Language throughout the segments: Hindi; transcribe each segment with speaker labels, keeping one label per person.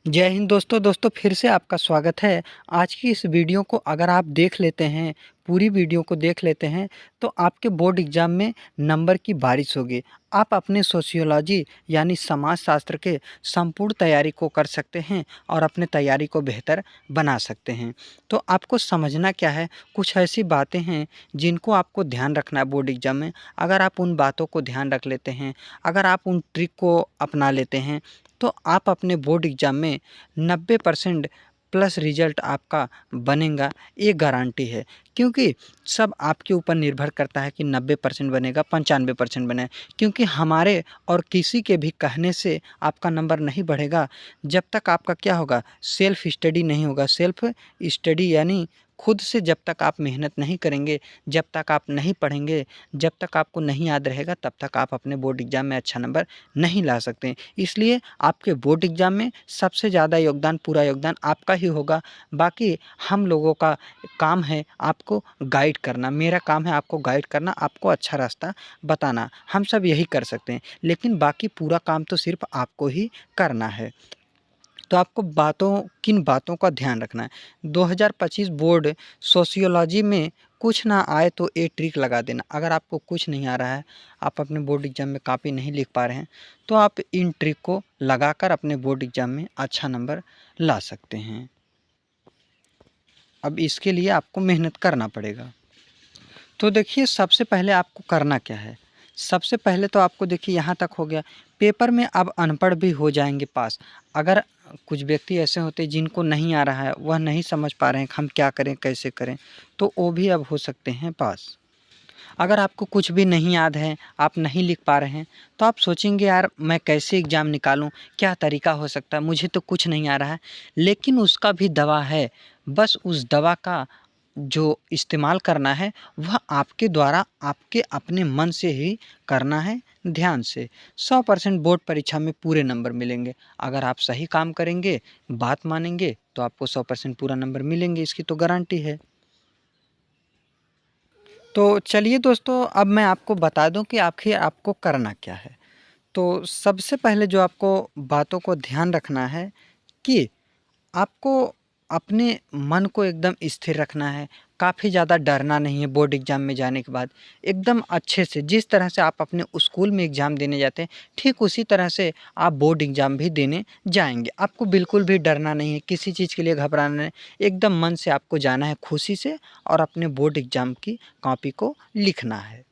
Speaker 1: जय हिंद दोस्तों फिर से आपका स्वागत है। आज की इस वीडियो को अगर आप देख लेते हैं, पूरी वीडियो को देख लेते हैं तो आपके बोर्ड एग्ज़ाम में नंबर की बारिश होगी। आप अपने सोशियोलॉजी यानी समाज शास्त्र के संपूर्ण तैयारी को कर सकते हैं और अपने तैयारी को बेहतर बना सकते हैं। तो आपको समझना क्या है, कुछ ऐसी बातें हैं जिनको आपको ध्यान रखना है बोर्ड एग्ज़ाम में। अगर आप उन बातों को ध्यान रख लेते हैं, अगर आप उन ट्रिक को अपना लेते हैं तो आप अपने बोर्ड एग्ज़ाम में 90% प्लस रिजल्ट आपका बनेगा, ये गारंटी है। क्योंकि सब आपके ऊपर निर्भर करता है कि 90% बनेगा 95% बने, क्योंकि हमारे और किसी के भी कहने से आपका नंबर नहीं बढ़ेगा जब तक आपका क्या होगा, सेल्फ स्टडी नहीं होगा। सेल्फ स्टडी यानी खुद से जब तक आप मेहनत नहीं करेंगे, जब तक आप नहीं पढ़ेंगे, जब तक आपको नहीं याद रहेगा, तब तक आप अपने बोर्ड एग्ज़ाम में अच्छा नंबर नहीं ला सकते। इसलिए आपके बोर्ड एग्ज़ाम में सबसे ज़्यादा योगदान, पूरा योगदान आपका ही होगा। बाकी हम लोगों का काम है आपको गाइड करना, मेरा काम है आपको गाइड करना, आपको अच्छा रास्ता बताना। हम सब यही कर सकते हैं, लेकिन बाकी पूरा काम तो सिर्फ आपको ही करना है। तो आपको किन बातों का ध्यान रखना है। 2025 बोर्ड सोशियोलॉजी में कुछ ना आए तो ये ट्रिक लगा देना। अगर आपको कुछ नहीं आ रहा है, आप अपने बोर्ड एग्ज़ाम में कॉपी नहीं लिख पा रहे हैं, तो आप इन ट्रिक को लगाकर अपने बोर्ड एग्ज़ाम में अच्छा नंबर ला सकते हैं। अब इसके लिए आपको मेहनत करना पड़ेगा। तो देखिए, सबसे पहले आपको करना क्या है। सबसे पहले तो आपको देखिए यहाँ तक हो गया, पेपर में अब अनपढ़ भी हो जाएंगे पास। अगर कुछ व्यक्ति ऐसे होते हैं जिनको नहीं आ रहा है, वह नहीं समझ पा रहे हैं हम क्या करें कैसे करें, तो वो भी अब हो सकते हैं पास। अगर आपको कुछ भी नहीं याद है, आप नहीं लिख पा रहे हैं, तो आप सोचेंगे यार मैं कैसे एग्ज़ाम निकालूं, क्या तरीका हो सकता है, मुझे तो कुछ नहीं आ रहा है। लेकिन उसका भी दवा है। बस उस दवा का जो इस्तेमाल करना है वह आपके द्वारा आपके अपने मन से ही करना है, ध्यान से। 100% बोर्ड परीक्षा में पूरे नंबर मिलेंगे। अगर आप सही काम करेंगे, बात मानेंगे, तो आपको 100% पूरा नंबर मिलेंगे, इसकी तो गारंटी है। तो चलिए दोस्तों, अब मैं आपको बता दूं कि आखिर आपको करना क्या है। तो सबसे पहले जो आपको बातों को ध्यान रखना है कि आपको अपने मन को एकदम स्थिर रखना है। काफ़ी ज़्यादा डरना नहीं है बोर्ड एग्ज़ाम में जाने के बाद। एकदम अच्छे से, जिस तरह से आप अपने स्कूल में एग्ज़ाम देने जाते हैं, ठीक उसी तरह से आप बोर्ड एग्ज़ाम भी देने जाएँगे। आपको बिल्कुल भी डरना नहीं है, किसी चीज़ के लिए घबराना नहीं। एकदम मन से आपको जाना है खुशी से और अपने बोर्ड एग्ज़ाम की कॉपी को लिखना है।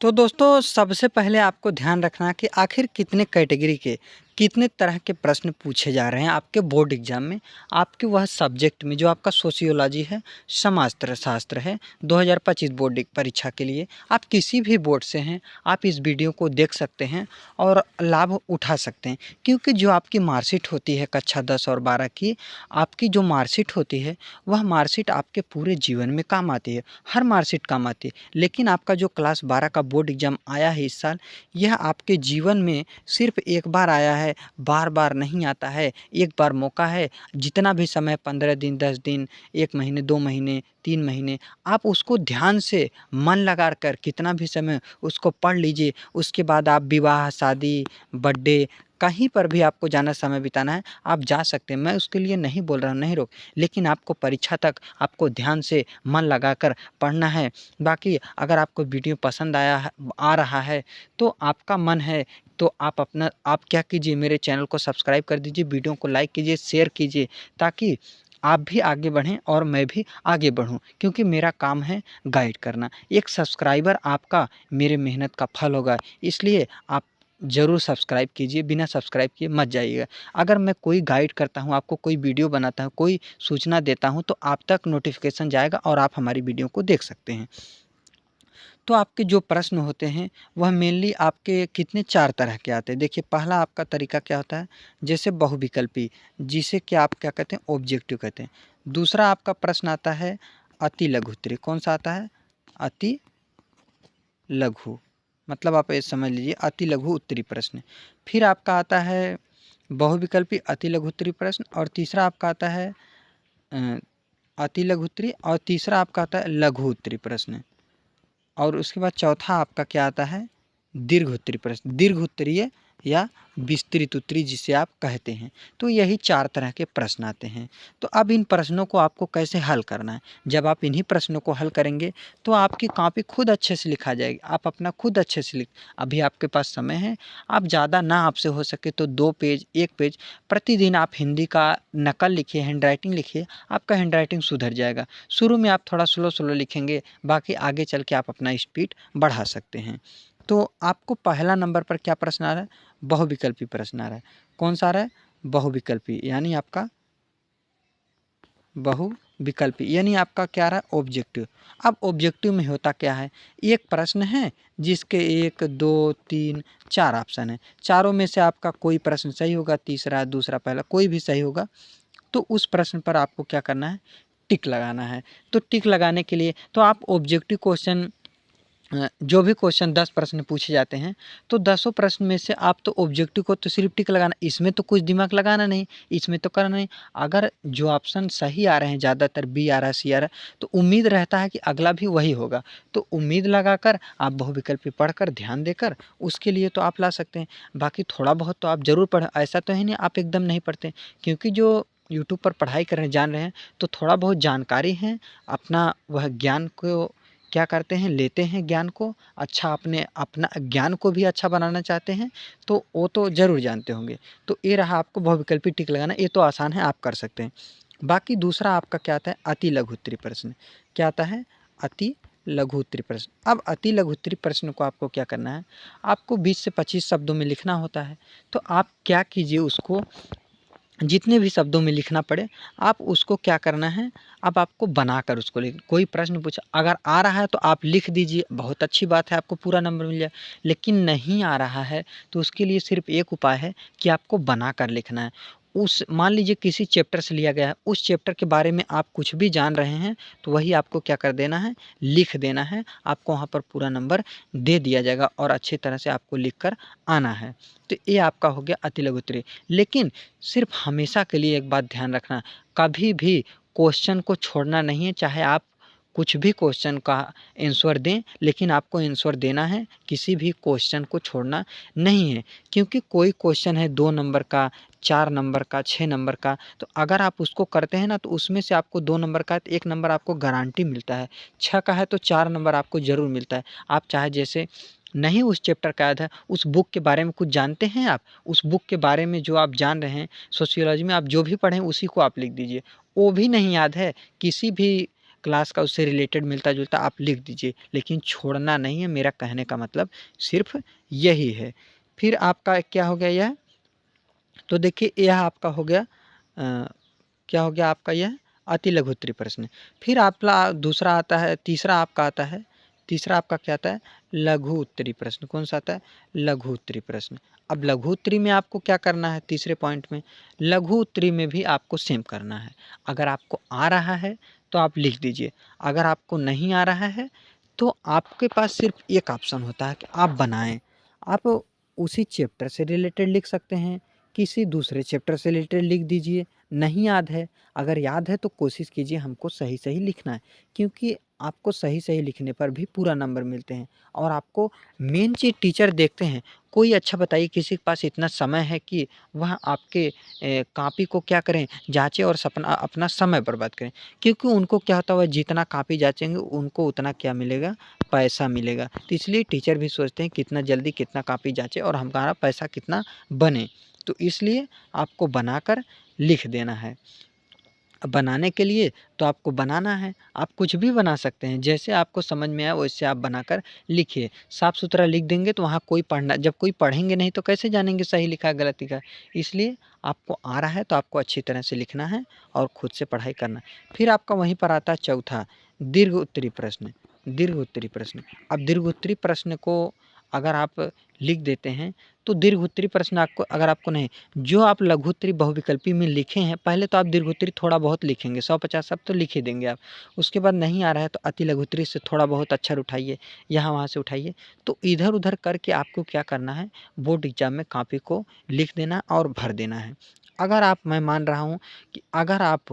Speaker 1: तो दोस्तों, सबसे पहले आपको ध्यान रखना है कि आखिर कितने कैटेगरी के, कितने तरह के प्रश्न पूछे जा रहे हैं आपके बोर्ड एग्ज़ाम में, आपके वह सब्जेक्ट में जो आपका सोशियोलॉजी है, समाज शास्त्र है। 2025 बोर्ड परीक्षा के लिए आप किसी भी बोर्ड से हैं, आप इस वीडियो को देख सकते हैं और लाभ उठा सकते हैं। क्योंकि जो आपकी मार्कशीट होती है कक्षा 10 और 12 की, आपकी जो मार्कशीट होती है, वह मार्कशीट आपके पूरे जीवन में काम आती है। हर मार्कशीट काम आती है। लेकिन आपका जो क्लास 12 का बोर्ड एग्ज़ाम आया है इस साल, यह आपके जीवन में सिर्फ एक बार आया है, बार-बार नहीं आता है। एक बार मौका है, जितना भी समय 15 दिन, 10 दिन, 1 महीने, 2 महीने, 3 महीने, आप उसको ध्यान से मन लगा कर कितना भी समय उसको पढ़ लीजिए। उसके बाद आप विवाह, शादी, बर्थडे, कहीं पर भी आपको जाना, समय बिताना है, आप जा सकते हैं। मैं उसके लिए नहीं बोल रहा हूँ, नहीं रोक, लेकिन आपको परीक्षा तक आपको ध्यान से मन लगाकर पढ़ना है। बाकी अगर आपको वीडियो पसंद आ रहा है, तो आपका मन है तो आप क्या कीजिए, मेरे चैनल को सब्सक्राइब कर दीजिए, वीडियो को लाइक कीजिए, शेयर कीजिए, ताकि आप भी आगे बढ़ें और मैं भी आगे बढ़ूं। क्योंकि मेरा काम है गाइड करना। एक सब्सक्राइबर आपका मेरे मेहनत का फल होगा, इसलिए आप ज़रूर सब्सक्राइब कीजिए, बिना सब्सक्राइब किए मत जाइएगा। अगर मैं कोई गाइड करता हूँ, आपको कोई वीडियो बनाता हूँ, कोई सूचना देता हूँ, तो आप तक नोटिफिकेशन जाएगा और आप हमारी वीडियो को देख सकते हैं। तो आपके जो प्रश्न होते हैं वह मेनली आपके कितने 4 तरह के आते हैं। देखिए, पहला आपका तरीका क्या होता है, जैसे बहुविकल्पी, जिसे कि आप क्या कहते हैं, ऑब्जेक्टिव कहते हैं। दूसरा आपका प्रश्न आता है अति लघु उत्तरीय। कौन सा आता है? अति लघु, मतलब आप ये समझ लीजिए अति लघु उत्तरीय प्रश्न। फिर आपका आता है बहुविकल्पी अति लघु उत्तरीय प्रश्न, और तीसरा आपका आता है अ, अति लघु उत्तरीय, और तीसरा आपका आता है लघु उत्तरीय प्रश्न। और उसके बाद चौथा आपका क्या आता है? दीर्घ उत्तरीय प्रश्न। दीर्घ उत्तरीय या विस्तृत उत्तरी जिसे आप कहते हैं। तो यही 4 तरह के प्रश्न आते हैं। तो अब इन प्रश्नों को आपको कैसे हल करना है? जब आप इन्हीं प्रश्नों को हल करेंगे तो आपकी कॉपी खुद अच्छे से लिखा जाएगी। आप अपना खुद अच्छे से अभी आपके पास समय है, आप ज़्यादा ना आपसे हो सके तो 2 पेज, 1 पेज प्रतिदिन आप हिंदी का नकल लिखिए, हैंडराइटिंग लिखिए, आपका हैंडराइटिंग सुधर जाएगा। शुरू में आप थोड़ा स्लो लिखेंगे, बाकी आगे चल के आप अपना स्पीड बढ़ा सकते हैं। तो आपको पहला नंबर पर क्या प्रश्न आ रहा है? बहुविकल्पी प्रश्न आ रहा है। कौन सा आ रहा है? बहुविकल्पी, यानी आपका बहुविकल्पी, यानी आपका क्या आ रहा है? ऑब्जेक्टिव। अब ऑब्जेक्टिव में होता क्या है? एक प्रश्न है जिसके 1, 2, 3, 4 ऑप्शन है। चारों में से आपका कोई प्रश्न सही होगा, तीसरा, दूसरा, पहला कोई भी सही होगा। तो उस प्रश्न पर आपको क्या करना है? टिक लगाना है। तो टिक लगाने के लिए तो आप ऑब्जेक्टिव क्वेश्चन, जो भी क्वेश्चन 10 प्रश्न पूछे जाते हैं, तो 10 प्रश्न में से आप तो ऑब्जेक्टिव को तो सिर्फ टिक लगाना, इसमें तो कुछ दिमाग लगाना नहीं, इसमें तो करना नहीं। अगर जो ऑप्शन सही आ रहे हैं, ज़्यादातर बी आ रहा है, सी आ रहा है, तो उम्मीद रहता है कि अगला भी वही होगा। तो उम्मीद लगाकर आप बहुविकल्पी पढ़कर ध्यान देकर उसके लिए तो आप ला सकते हैं। बाकी थोड़ा बहुत तो आप ज़रूर पढ़ें, ऐसा तो है नहीं आप एकदम नहीं पढ़ते, क्योंकि जो यूट्यूब पर पढ़ाई कर रहे हैं, जान रहे हैं, तो थोड़ा बहुत जानकारी है, अपना वह ज्ञान को क्या करते हैं, लेते हैं ज्ञान को, अच्छा अपने अपना ज्ञान को भी अच्छा बनाना चाहते हैं, तो वो तो ज़रूर जानते होंगे। तो ये रहा आपको बहुविकल्पी टिक लगाना, ये तो आसान है, आप कर सकते हैं। बाकी दूसरा आपका क्या आता है? अति लघु उत्तरीय प्रश्न। क्या आता है? अति लघु उत्तरीय प्रश्न। अब अति लघु उत्तरीय प्रश्न को आपको क्या करना है? आपको 20 से 25 शब्दों में लिखना होता है। तो आप क्या कीजिए, उसको जितने भी शब्दों में लिखना पड़े, आप उसको क्या करना है, अब आपको बनाकर उसको लिख, कोई प्रश्न पूछा अगर आ रहा है तो आप लिख दीजिए, बहुत अच्छी बात है, आपको पूरा नंबर मिल जाए। लेकिन नहीं आ रहा है तो उसके लिए सिर्फ एक उपाय है कि आपको बनाकर लिखना है। उस मान लीजिए किसी चैप्टर से लिया गया है, उस चैप्टर के बारे में आप कुछ भी जान रहे हैं, तो वही आपको क्या कर देना है? लिख देना है। आपको वहाँ पर पूरा नंबर दे दिया जाएगा और अच्छी तरह से आपको लिख कर आना है। तो ये आपका हो गया अति लघु उत्तरीय। लेकिन सिर्फ हमेशा के लिए एक बात ध्यान रखना, कभी भी क्वेश्चन को छोड़ना नहीं है, चाहे आप कुछ भी क्वेश्चन का आंसर दें, लेकिन आपको आंसर देना है, किसी भी क्वेश्चन को छोड़ना नहीं है। क्योंकि कोई क्वेश्चन है 2 नंबर का, 4 नंबर का, 6 नंबर का, तो अगर आप उसको करते हैं ना, तो उसमें से आपको 2 नंबर का है तो 1 नंबर आपको गारंटी मिलता है, 6 का है तो 4 नंबर आपको ज़रूर मिलता है। आप चाहे जैसे नहीं उस चैप्टर का याद है, उस बुक के बारे में कुछ जानते हैं आप, उस बुक के बारे में जो आप जान रहे हैं, सोशियोलॉजी में आप जो भी पढ़े हैं उसी को आप लिख दीजिए। वो भी नहीं याद है, किसी भी क्लास का उससे रिलेटेड मिलता-जुलता आप लिख दीजिए, लेकिन छोड़ना नहीं है, मेरा कहने का मतलब सिर्फ़ यही है। फिर आपका क्या हो गया यह? तो देखिए यह आपका हो गया क्या हो गया आपका यह? अति लघु उत्तरीय प्रश्न। फिर आपका दूसरा आता है, तीसरा आपका आता है, तीसरा आपका क्या आता है? लघु उत्तरीय प्रश्न। कौन-सा आता है? लघु उत्तरीय प्रश्न। अब लघु उत्तरीय में आपको क्या करना है? तीसरे पॉइंट में, लघु उत्तरीय में भी आपको सेम करना है। अगर आपको आ रहा है तो आप लिख दीजिए, अगर आपको नहीं आ रहा है तो आपके पास सिर्फ़ एक ऑप्शन होता है कि आप बनाएँ। आप उसी चैप्टर से रिलेटेड लिख सकते हैं, किसी दूसरे चैप्टर से रिलेटेड लिख दीजिए। नहीं याद है, अगर याद है तो कोशिश कीजिए हमको सही-सही लिखना है, क्योंकि आपको सही-सही लिखने पर भी पूरा नंबर मिलते हैं और आपको मेन चीज़ टीचर देखते हैं। कोई अच्छा बताइए, किसी के पास इतना समय है कि वह आपके कॉपी को क्या करें, जाँचे और अपना समय बर्बाद करें, क्योंकि उनको क्या होता है, वह जितना कॉपी जाँचेंगे उनको उतना क्या मिलेगा? पैसा मिलेगा। तो इसलिए टीचर भी सोचते हैं कितना जल्दी कितना कॉपी जाँचे और हमारा पैसा कितना बने। तो इसलिए आपको बनाकर लिख देना है। अब बनाने के लिए तो आपको बनाना है, आप कुछ भी बना सकते हैं, जैसे आपको समझ में आए वैसे आप बनाकर लिखिए। साफ-सुथरा लिख देंगे तो वहाँ कोई पढ़ना, जब कोई पढ़ेंगे नहीं तो कैसे जानेंगे सही लिखा है, गलत लिखा है। इसलिए आपको आ रहा है तो आपको अच्छी तरह से लिखना है और खुद से पढ़ाई करना है। फिर आपका वहीं पर आता है चौथा, दीर्घ उत्तरीय प्रश्न। दीर्घ उत्तरीय प्रश्न। अब दीर्घ उत्तरीय प्रश्न को अगर आप लिख देते हैं, तो दीर्घ उत्तरीय प्रश्न आपको अगर आपको नहीं, जो आप लघुत्तरी बहुविकल्पी में लिखे हैं, पहले तो आप दीर्घोत्तरी थोड़ा बहुत लिखेंगे, 100-50 शब्द तो लिख ही देंगे आप। उसके बाद नहीं आ रहा है तो अति लघुत्तरी से थोड़ा बहुत अक्षर उठाइए, यहाँ-वहाँ से उठाइए। तो इधर-उधर करके आपको क्या करना है, बोर्ड एग्ज़ाम में कॉपी को लिख देना और भर देना है। अगर आप, मैं मान रहा हूँ कि अगर आप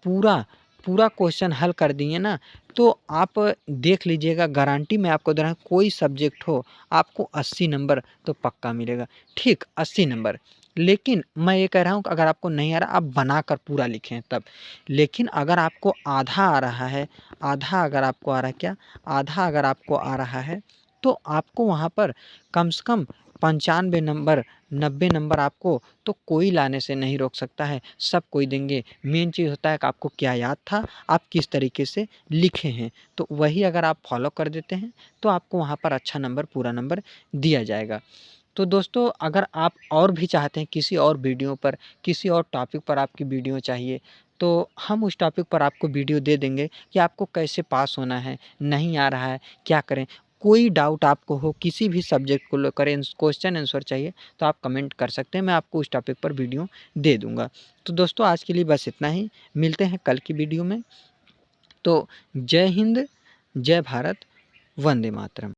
Speaker 1: पूरा पूरा क्वेश्चन हल कर दिए ना, तो आप देख लीजिएगा, गारंटी मैं आपको दे रहा हूँ, कोई सब्जेक्ट हो आपको 80 नंबर तो पक्का मिलेगा। ठीक, 80 नंबर। लेकिन मैं ये कह रहा हूँ कि अगर आपको नहीं आ रहा, आप बनाकर पूरा लिखें तब। लेकिन अगर आपको आधा आ रहा है, आधा अगर आपको आ रहा है क्या? आधा अगर आपको आ रहा है, तो आपको वहाँ पर कम से कम 95 नंबर, 90 नंबर आपको तो कोई लाने से नहीं रोक सकता है, सब कोई देंगे। मेन चीज़ होता है कि आपको क्या याद था, आप किस तरीके से लिखे हैं। तो वही अगर आप फॉलो कर देते हैं, तो आपको वहाँ पर अच्छा नंबर, पूरा नंबर दिया जाएगा। तो दोस्तों, अगर आप और भी चाहते हैं किसी और वीडियो पर, किसी और टॉपिक पर आपकी वीडियो चाहिए, तो हम उस टॉपिक पर आपको वीडियो दे देंगे कि आपको कैसे पास होना है, नहीं आ रहा है, क्या करें? कोई डाउट आपको हो किसी भी सब्जेक्ट को लेकर, क्वेश्चन आंसर चाहिए, तो आप कमेंट कर सकते हैं, मैं आपको उस टॉपिक पर वीडियो दे दूँगा। तो दोस्तों, आज के लिए बस इतना ही, मिलते हैं कल की वीडियो में। तो जय हिंद, जय भारत, वंदे मातरम।